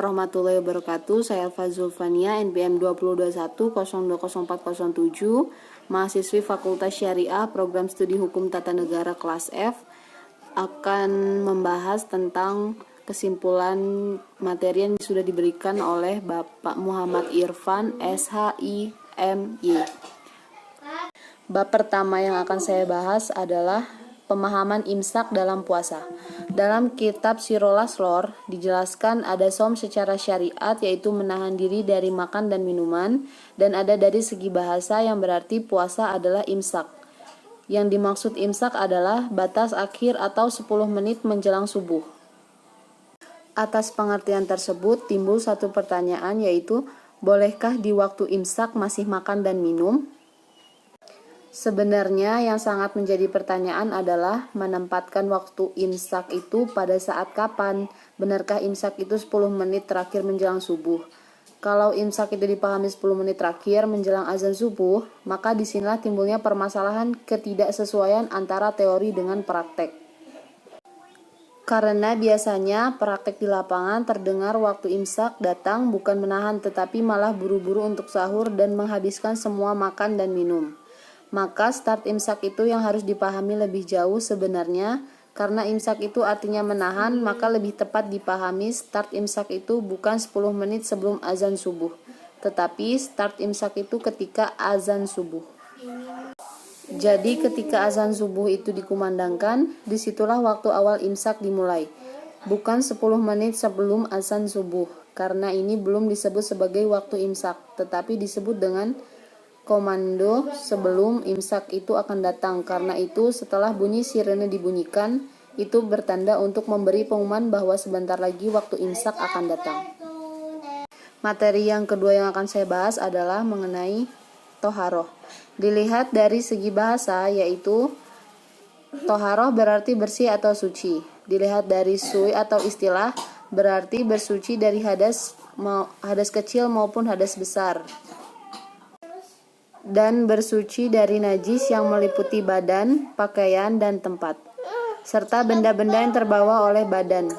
Warahmatullahi wabarakatuh. Saya Elva Zulfania, NPM 2021-020407, mahasiswi Fakultas Syariah, Program Studi Hukum Tata Negara kelas F, akan membahas tentang kesimpulan materi yang sudah diberikan oleh Bapak Muhammad Irfan, SHIMY. Bab pertama yang akan saya bahas adalah pemahaman imsak dalam puasa. Dalam kitab Sirul Asror dijelaskan ada shaum secara syariat, yaitu menahan diri dari makan dan minuman, dan ada dari segi bahasa yang berarti puasa adalah imsak. Yang dimaksud imsak adalah batas akhir atau 10 menit menjelang subuh. Atas pengertian tersebut timbul satu pertanyaan, yaitu bolehkah di waktu imsak masih makan dan minum? Sebenarnya yang sangat menjadi pertanyaan adalah menempatkan waktu imsak itu pada saat kapan. Benarkah imsak itu 10 menit terakhir menjelang subuh? Kalau imsak itu dipahami 10 menit terakhir menjelang azan subuh, maka disinilah timbulnya permasalahan ketidaksesuaian antara teori dengan praktek. Karena biasanya praktek di lapangan terdengar waktu imsak datang bukan menahan, tetapi malah buru-buru untuk sahur dan menghabiskan semua makan dan minum. Maka start imsak itu yang harus dipahami lebih jauh sebenarnya. Karena imsak itu artinya menahan, maka lebih tepat dipahami start imsak itu bukan 10 menit sebelum azan subuh, tetapi start imsak itu ketika azan subuh. Jadi ketika azan subuh itu dikumandangkan, disitulah waktu awal imsak dimulai, bukan 10 menit sebelum azan subuh. Karena ini belum disebut sebagai waktu imsak, tetapi disebut dengan komando sebelum imsak itu akan datang. Karena itu setelah bunyi sirene dibunyikan, itu bertanda untuk memberi pengumuman bahwa sebentar lagi waktu imsak akan datang. Materi yang kedua yang akan saya bahas adalah mengenai toharoh. Dilihat dari segi bahasa, yaitu toharoh berarti bersih atau suci. Dilihat dari sui atau istilah, berarti bersuci dari hadas kecil maupun hadas besar, dan bersuci dari najis yang meliputi badan, pakaian, dan tempat, serta benda-benda yang terbawa oleh badan.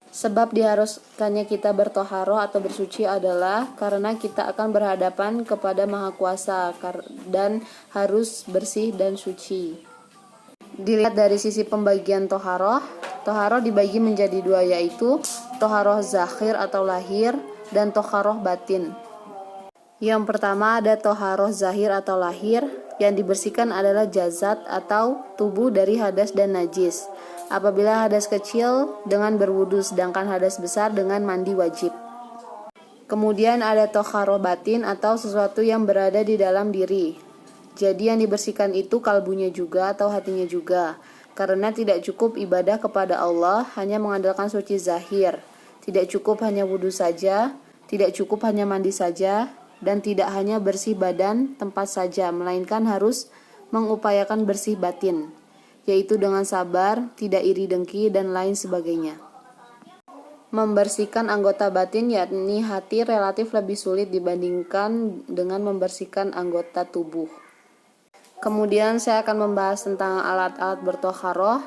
Sebab diharuskannya kita bertoharoh atau bersuci adalah karena kita akan berhadapan kepada Maha Kuasa dan harus bersih dan suci. Dilihat dari sisi pembagian toharoh dibagi menjadi dua, yaitu toharoh zahir atau lahir dan toharoh batin. Yang pertama ada toharoh zahir atau lahir, yang dibersihkan adalah jasad atau tubuh dari hadas dan najis. Apabila hadas kecil dengan berwudu, sedangkan hadas besar dengan mandi wajib. Kemudian ada toharoh batin atau sesuatu yang berada di dalam diri. Jadi yang dibersihkan itu kalbunya juga atau hatinya juga. Karena tidak cukup ibadah kepada Allah hanya mengandalkan suci zahir. Tidak cukup hanya wudu saja, tidak cukup hanya mandi saja, dan tidak hanya bersih badan tempat saja, melainkan harus mengupayakan bersih batin, yaitu dengan sabar, tidak iri dengki, dan lain sebagainya. Membersihkan anggota batin, yakni hati, relatif lebih sulit dibandingkan dengan membersihkan anggota tubuh. Kemudian saya akan membahas tentang alat-alat bertoharoh.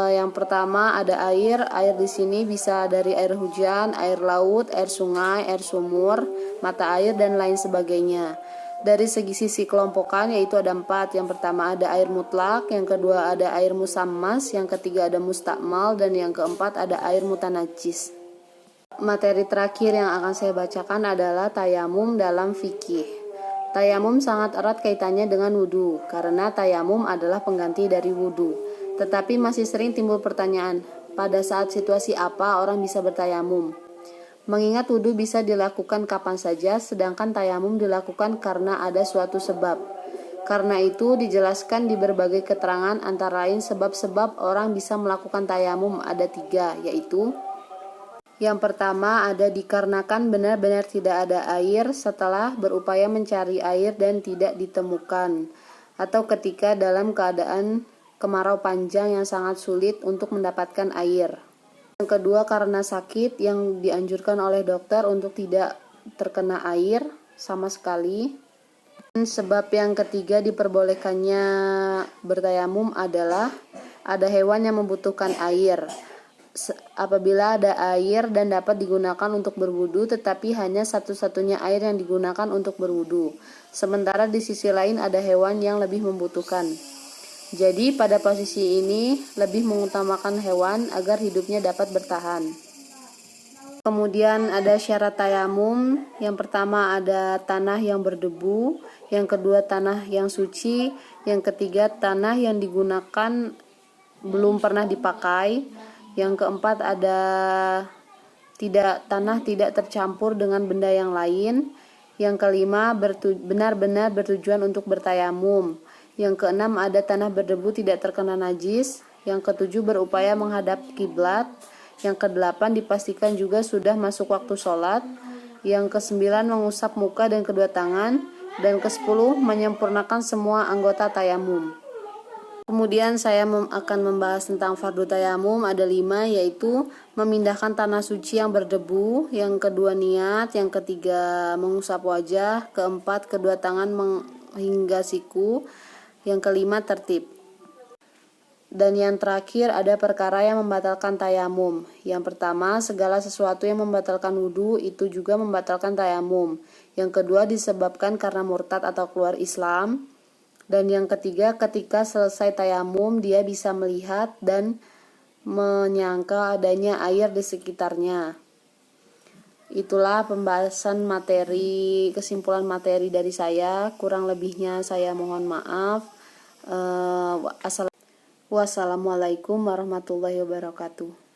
Yang pertama ada air. Air di sini bisa dari air hujan, air laut, air sungai, air sumur, mata air, dan lain sebagainya. Dari sisi kelompokan, yaitu ada 4. Yang pertama ada air mutlak, yang kedua ada air musammas, yang ketiga ada mustakmal, dan yang keempat ada air mutanajis. Materi terakhir yang akan saya bacakan adalah tayamum dalam fikih. Tayamum sangat erat kaitannya dengan wudu, karena tayamum adalah pengganti dari wudu. Tetapi masih sering timbul pertanyaan, pada saat situasi apa orang bisa bertayamum? Mengingat wudu bisa dilakukan kapan saja, sedangkan tayamum dilakukan karena ada suatu sebab. Karena itu dijelaskan di berbagai keterangan, antara lain sebab-sebab orang bisa melakukan tayamum ada 3, yaitu yang pertama ada dikarenakan benar-benar tidak ada air setelah berupaya mencari air dan tidak ditemukan, atau ketika dalam keadaan kemarau panjang yang sangat sulit untuk mendapatkan air. Yang kedua karena sakit yang dianjurkan oleh dokter untuk tidak terkena air sama sekali. Dan sebab yang ketiga diperbolehkannya bertayamum adalah ada hewan yang membutuhkan air. apabila ada air dan dapat digunakan untuk berwudu, tetapi hanya satu-satunya air yang digunakan untuk berwudu. Sementara di sisi lain ada hewan yang lebih membutuhkan. Jadi pada posisi ini lebih mengutamakan hewan agar hidupnya dapat bertahan. Kemudian ada syarat tayamum. Yang pertama ada tanah yang berdebu, yang kedua tanah yang suci, yang ketiga tanah yang digunakan belum pernah dipakai, yang keempat ada tanah tidak tercampur dengan benda yang lain, yang kelima benar-benar bertujuan untuk bertayamum, yang keenam ada tanah berdebu tidak terkena najis, yang ketujuh berupaya menghadap kiblat, yang kedelapan dipastikan juga sudah masuk waktu sholat, yang kesembilan mengusap muka dan kedua tangan, dan kesepuluh menyempurnakan semua anggota tayamum. Kemudian saya akan membahas tentang fardu tayamum. Ada 5, yaitu memindahkan tanah suci yang berdebu, yang kedua niat, yang ketiga mengusap wajah, keempat kedua tangan hingga siku, yang kelima tertib. Dan yang terakhir ada perkara yang membatalkan tayamum. Yang pertama, segala sesuatu yang membatalkan wudu itu juga membatalkan tayamum. Yang kedua, disebabkan karena murtad atau keluar Islam. Dan yang ketiga, ketika selesai tayamum dia bisa melihat dan menyangka adanya air di sekitarnya. Itulah pembahasan kesimpulan materi dari saya. Kurang lebihnya saya mohon maaf. Wassalamualaikum warahmatullahi wabarakatuh.